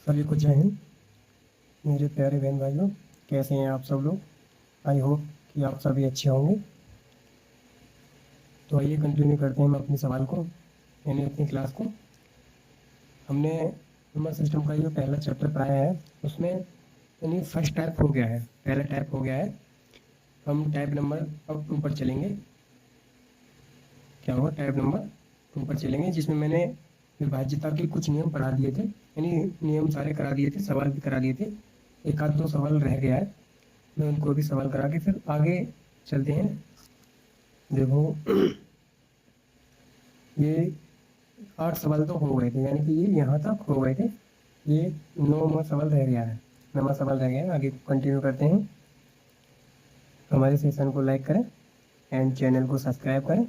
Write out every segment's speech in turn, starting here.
सभी को जय हिंद। मेरे प्यारे बहन भाइयों, कैसे हैं आप सब लोग। आई होप कि आप सभी अच्छे होंगे। तो आइए कंटिन्यू करते हैं हम अपने सवाल को, यानी अपनी क्लास को। हमने नंबर सिस्टम का जो पहला चैप्टर पढ़ाया है उसमें यानी फर्स्ट टाइप हो गया है, पहला टाइप हो गया है। हम टाइप नंबर अब 2 पर चलेंगे। क्या होगा, टाइप नंबर 2 पर चलेंगे, जिसमें मैंने विभाज्यता के कुछ नियम पढ़ा दिए थे, यानी नियम सारे करा दिए थे, सवाल भी करा दिए थे। एक आध दो सवाल रह गया है, मैं उनको भी सवाल करा के फिर आगे चलते हैं। देखो ये 8 सवाल तो हो गए थे, यानी कि ये यहाँ तक हो गए थे। ये 9वां सवाल रह गया है, 9वां सवाल रह गया है। आगे कंटिन्यू करते हैं। हमारे सेशन को लाइक करें एंड चैनल को सब्सक्राइब करें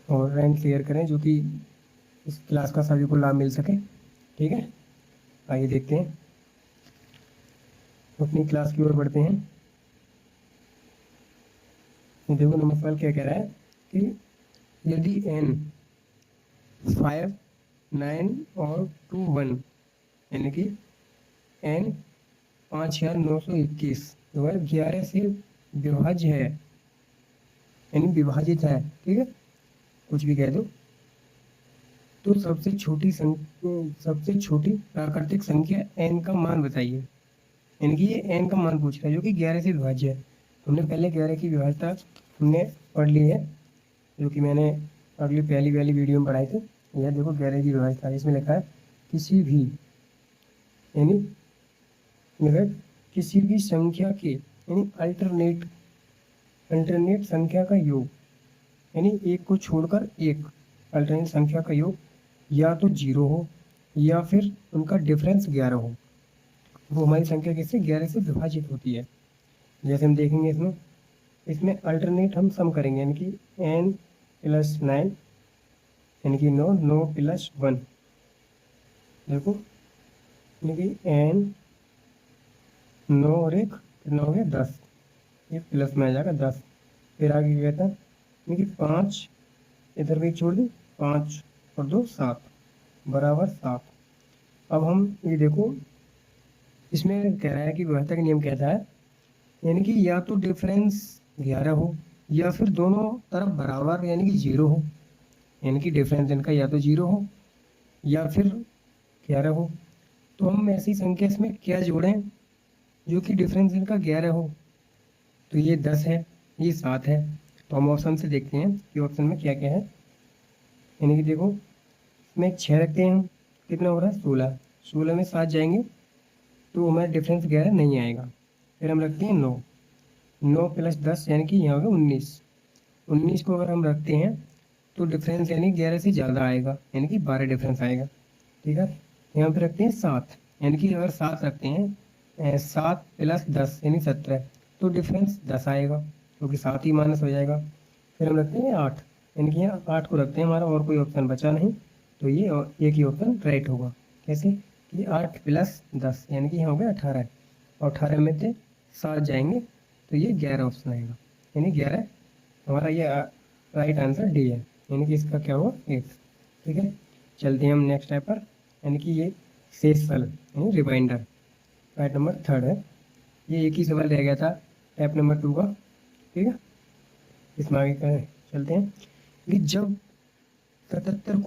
और एंड शेयर करें, जो कि इस क्लास का सभी को लाभ मिल सके। ठीक है, आइए देखते हैं, अपनी क्लास की ओर बढ़ते हैं। देखो नंबर सवाल क्या कह रहा है कि यदि n 5, 9 और 2, 1 यानी कि n 5921 जो है 11 से विभाज्य है, यानी विभाजित है। ठीक है, कुछ भी कह दो। तो सबसे छोटी प्राकृतिक संख्या n का मान बताइए। यानी कि ये n का मान पूछ रहा है जो कि 11 से विभाज्य है। हमने पहले 11 की विभाज्यता हमने पढ़ ली है, जो कि मैंने अगली पहली वाली वीडियो में पढ़ाई थी। यह देखो 11 की विभाज्यता, इसमें लिखा है किसी भी, यानी किसी भी संख्या के, यानी अल्टरनेट संख्या का योग, यानी एक को छोड़कर एक अल्टरनेट संख्या का योग या तो 0 हो या फिर उनका डिफरेंस 11 हो। वो हमारी संख्या किससे 11 से विभाजित होती है। जैसे हम देखेंगे इसमें अल्टरनेट हम सम करेंगे, यानी कि n + 9 यानी कि 9, 9 + 1। देखो यानी कि n 9 और 1 कितना हो गया 10, ये प्लस में आ जाएगा 10। फिर आगे क्या कहता है, यानी कि 5 इधर भी छोड़ दी, 5 और 2 7 बराबर 7। अब हम ये देखो, इसमें कह रहा है कि विभाज्यता का नियम कहता है, यानी कि या तो डिफरेंस 11 हो या फिर दोनों तरफ बराबर यानी कि 0 हो, यानी कि डिफरेंस इनका या तो 0 हो या फिर 11 हो। तो हम ऐसी संख्या इसमें क्या जोड़ें जो कि डिफरेंस इनका 11 हो। तो ये 10 है, ये 7 है। तो हम ऑप्शन से देखते हैं कि ऑप्शन में क्या क्या है। यानी कि देखो इसमें 6 रखते हैं हम, कितना हो रहा है 16, 16 में 7 जाएंगे तो हमारा डिफरेंस 11 नहीं आएगा। फिर हम रखते हैं 9, 9 + 10 यानी कि यहाँ होगा 19, 19 को अगर हम रखते हैं तो डिफरेंस यानी 11 से ज़्यादा आएगा, यानी कि 12 डिफरेंस आएगा। ठीक है, यहाँ पे रखते हैं 7, यानी कि अगर 7 रखते हैं 7 + 10 यानी 17, तो डिफरेंस 10 आएगा, क्योंकि 7 ही माइनस हो जाएगा। फिर हम रखते हैं 8, यानी कि यहाँ 8 को रखते हैं, हमारा और कोई ऑप्शन बचा नहीं, तो ये एक ही ऑप्शन राइट होगा। कैसे कि 8 + 10 यानी कि यहाँ हो गया 18, और 18 में से 7 जाएंगे तो ये 11 ऑप्शन आएगा, यानी 11 हमारा ये राइट आंसर डी है, यानी कि इसका क्या होगा 8। ठीक है, चलते हैं हम नेक्स्ट टाइप पर, यानी कि ये शेषफल यानी रिमाइंडर। टाइप नंबर 3 है, ये एक ही सवाल रह गया था टाइप नंबर 2 का। ठीक है, इसमें आगे करें चलते हैं कि जब 77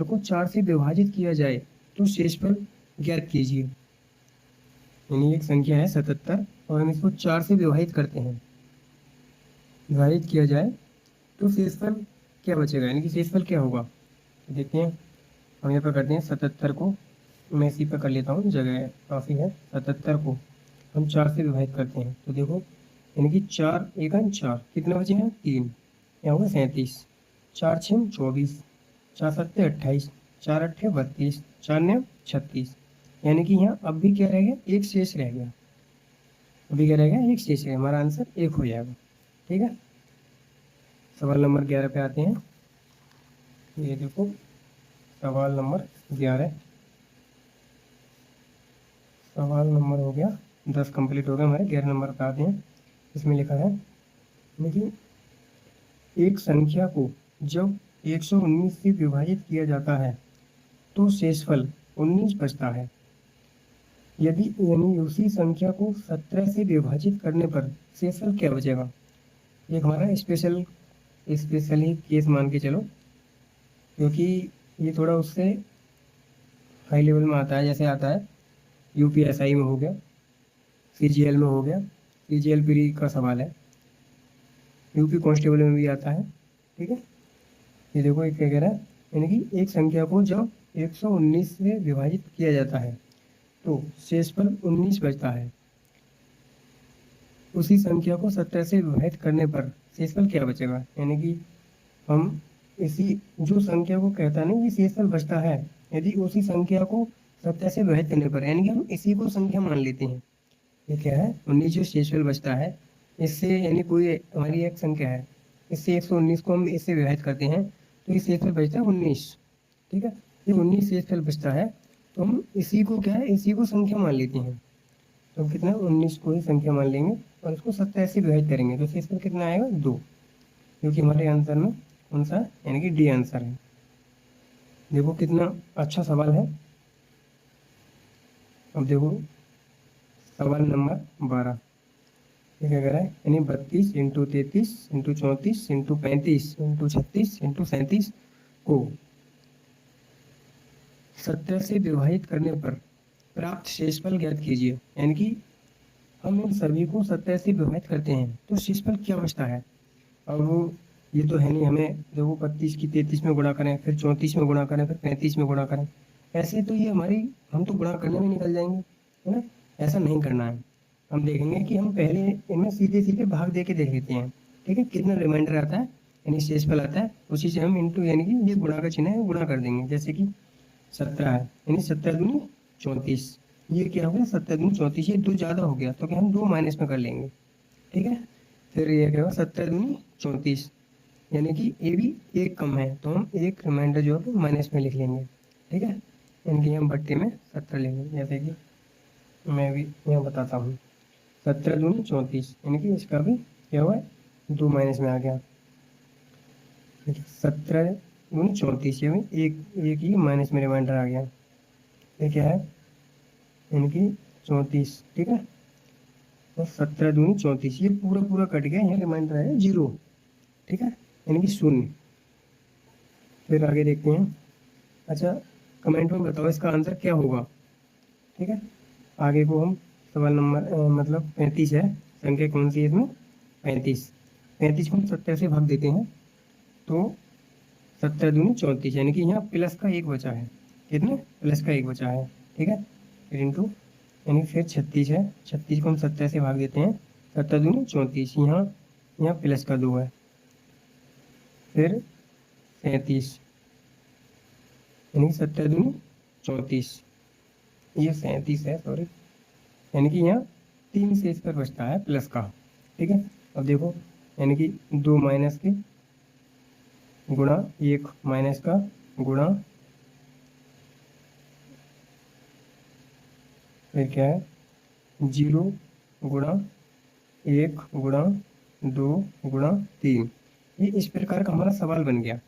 को 4 से विभाजित किया जाए तो शेषफल ज्ञात कीजिए। यानी एक संख्या है 77 और हम इसको 4 से विभाजित करते हैं, विभाजित किया जाए तो शेषफल क्या बचेगा, यानी कि शेषफल क्या होगा। तो देखते हैं, हम यहाँ पर करते हैं 77 को, मैं इसी पर कर लेता हूँ, जगह काफ़ी है। 77 को हम 4 से विभाजित करते हैं तो देखो, यानी कि 4 × 4 कितना बचे हैं 3, यहाँ होगा 37, 4 × 6 24, 4 × 7 28, 4 × 8 32, 4 × 9 36, यानी कि यहाँ अब भी क्या रह गया, एक शेष रह गया। अभी क्या रह गया, एक शेष है, हमारा आंसर 1 हो जाएगा। ठीक है, सवाल नंबर 11 पे आते हैं। ये देखो सवाल नंबर 11, सवाल नंबर हो गया 10 कंप्लीट हो गया, हमारे 11 नंबर पे आते हैं। इसमें लिखा है, देखिए एक संख्या को जब 119 से विभाजित किया जाता है तो शेषफल 19 बचता है। यदि यानी उसी संख्या को 17 से विभाजित करने पर शेषफल क्या बचेगा। एक हमारा स्पेशल ही केस मान के चलो, क्योंकि ये थोड़ा उससे हाई लेवल में आता है, जैसे आता है यूपीएसआई में हो गया, सीजीएल में हो गया, सीजीएल प्री का सवाल है, यूपी कांस्टेबल में भी आता है। ठीक है, ये देखो एक क्या कह रहा है, यानी कि एक संख्या को जब 119 से विभाजित किया जाता है तो शेषफल 19 बचता है। उसी संख्या को 17 से विभाजित करने पर शेषफल क्या बचेगा। यानी कि हम इसी जो संख्या को कहता है ना ये शेषफल बचता है, यदि उसी संख्या को 17 से विभाजित करने पर, यानी कि हम इसी को संख्या मान लेते हैं। ये क्या है 19 जो शेषफल बचता है, इससे यानी कोई हमारी एक संख्या है, इससे 119 को हम इससे विभाजित करते हैं तो ये शेषफल बचता है 19। ठीक है, ये 19 शेषफल बचता है तो हम इसी को क्या है, इसी को संख्या मान लेते हैं। तो हम कितना 19 को ही संख्या मान लेंगे और इसको 17 से विभाजित करेंगे तो शेषफल कितना आएगा 2, क्योंकि हमारे आंसर में कौन सा यानी कि डी आंसर है। देखो कितना अच्छा सवाल है। अब देखो सवाल नंबर 12, ये क्या कह रहा है, यानी 32 into 33 into 34 into 35 into 36 into 37 को 17 से विभाजित करने पर प्राप्त शेषफल ज्ञात कीजिए। यानी कि हम इन सभी को 17 से विभाजित करते हैं तो शेषफल क्या बचता है। अब ये तो है नहीं, हमें देखो 32 की 33 में गुणा करें, फिर 34 में गुणा करें, फिर 35 में गुणा करें, ऐसे तो ये हमारी हम तो गुणा करने में निकल जाएंगे, है ना। ऐसा नहीं करना है, हम देखेंगे कि हम पहले इनमें सीधे सीधे भाग दे के देख लेते हैं। ठीक है, कितना रिमाइंडर आता है यानी शेषफल आता है, उसी से हम इंटू यानी कि ये गुणा का चिन्ह है गुणा कर देंगे। जैसे कि 17 है यानी 17 दूनी 34, ये क्या हो गया 17 दूनी 34, ये 2 ज़्यादा हो गया तो क्या हम 2 माइनस में कर लेंगे। ठीक है, फिर ये क्या होगा 17 दूनी 34, यानी कि ए भी एक कम है तो हम एक रिमाइंडर जो है माइनस में लिख लेंगे। ठीक है, यानी कि हम बट्टे में 17 लेंगे। जैसे कि मैं भी यहाँ बताता हूँ, 17 दूनी 34, यानी कि इसका भी क्या हुआ 2 माइनस में आ गया। 17 दूनी 34, ये भी एक ही माइनस में रिमाइंडर आ गया। ये क्या है यानी कि 34। ठीक है, तो 17 दूनी 34, ये पूरा पूरा कट गया, यहाँ रिमाइंडर है 0। ठीक है, यानी कि 0। फिर आगे देखते हैं। अच्छा कमेंट में बताओ इसका आंसर क्या होगा। ठीक है, आगे को हम सवाल नंबर मतलब 35 है, संख्या कौन सी है इसमें 35 को हम 17 से भाग देते हैं तो 17 दूनी 34, यानी कि यहाँ प्लस का 1 बचा है। कितना प्लस का 1 बचा है। ठीक है, फिर इंटू यानी फिर 36 है, 36 को हम 17 से भाग देते हैं, 17 दूनी 34, यहाँ प्लस का 2 है। फिर 37 यानी 17 दूनी 34, ये 37 है सॉरी, यानी कि यहाँ 3 से इस पर बचता है प्लस का। ठीक है, अब देखो यानी कि 2 माइनस के गुणा 1 माइनस का गुणा फिर क्या है 0 गुणा 1 गुणा 2 गुणा 3, ये इस प्रकार का हमारा सवाल बन गया।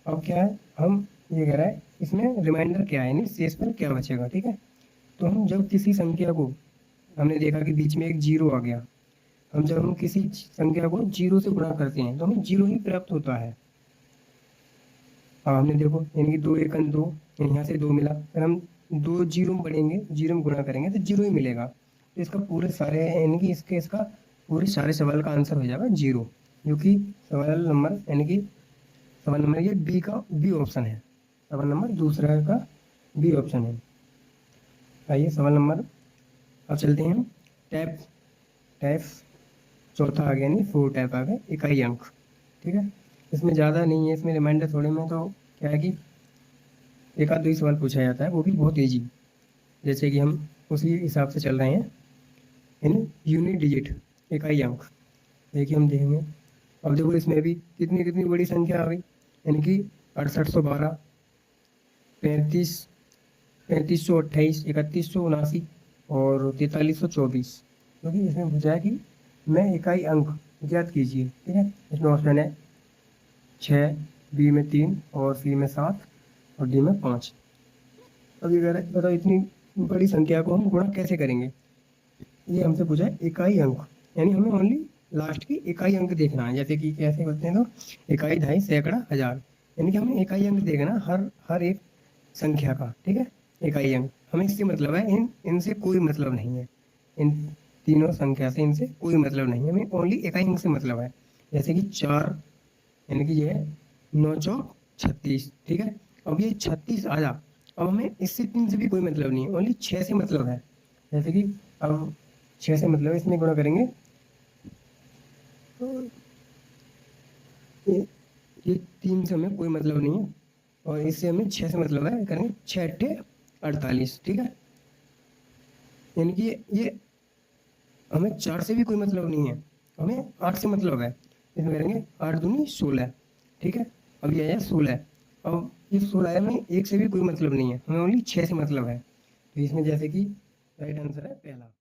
अब क्या है हम ये कह रहा है इसमें रिमाइंडर क्या है यानी शेषफल क्या बचेगा। ठीक है, तो हम जब किसी संख्या को, हमने देखा कि बीच में एक 0 आ गया, जब हम किसी संख्या को 0 से गुणा करते हैं तो हमें 0 ही प्राप्त होता है। अब हमने देखो यानी कि 2 1 2, यहाँ से 2 मिला, फिर हम 2 0 में बढ़ेंगे, 0 में गुणा करेंगे तो 0 ही मिलेगा। तो इसका पूरे सारे यानी कि इसका पूरे सारे सवाल का आंसर हो जाएगा 0, जो कि सवाल नंबर यानी कि सवाल नंबर ये बी का बी ऑप्शन है, सवाल नंबर दूसरा का बी ऑप्शन है। आइए सवाल नंबर अब चलते हैं टैप टैप चौथा आ गया, नहीं 4 टैप आ गए इकाई अंक। ठीक है, इसमें ज़्यादा नहीं है, इसमें रिमाइंडर थोड़े में, तो क्या है कि एक आध 2 सवाल पूछा जाता है, वो भी बहुत ईजी, जैसे कि हम उसी हिसाब से चल रहे हैं। यानी यूनिट डिजिट इकाई अंक, देखिए हम देखेंगे। अब देखो इसमें भी कितनी कितनी बड़ी संख्या आ गई, यानी कि 6812, 3528, 3179 और 4324, क्योंकि इसमें पूछा है कि मैं इकाई अंक ज्ञात कीजिए। ठीक है, इसमें ऑप्शन है 6, बी में 3 और सी में 7 और डी में 5। अब ये कह रहा है बताओ इतनी बड़ी संख्या को हम गुणा कैसे करेंगे। ये हमसे पूछा है इकाई अंक, यानी हमें ओनली लास्ट की इकाई अंक देखना है। जैसे कि कैसे बोलते हैं तो इकाई, दहाई, सैकड़ा, हजार, यानी कि हमें इकाई अंक देखना हर एक संख्या का, ठीक है। इकाई अंक हमें इससे मतलब है, इनसे कोई मतलब नहीं है, इन तीनों संख्या से इनसे कोई मतलब नहीं है, हमें ओनली इकाई अंक से मतलब है। जैसे कि 4, यानी कि ये है 9 चौक 36, ठीक है। अब ये 36 आया, अब हमें इससे 3 से भी कोई मतलब नहीं है, ओनली 6 से मतलब है। जैसे कि अब 6 से मतलब है, इसमें गुणा करेंगे तो ये 3 से हमें कोई मतलब नहीं है, और इससे हमें 6 से मतलब है, करेंगे 6 अट्ठे 48, ठीक है। यानी कि ये हमें 4 से भी कोई मतलब नहीं है, हमें 8 से मतलब है। इसमें करेंगे 8 दूनी 16, ठीक है। अब ये आया 16, अब ये 16 है, हमें 1 से भी कोई मतलब नहीं है, हमें ओनली 6 से मतलब है। तो इसमें जैसे कि राइट आंसर है पहला।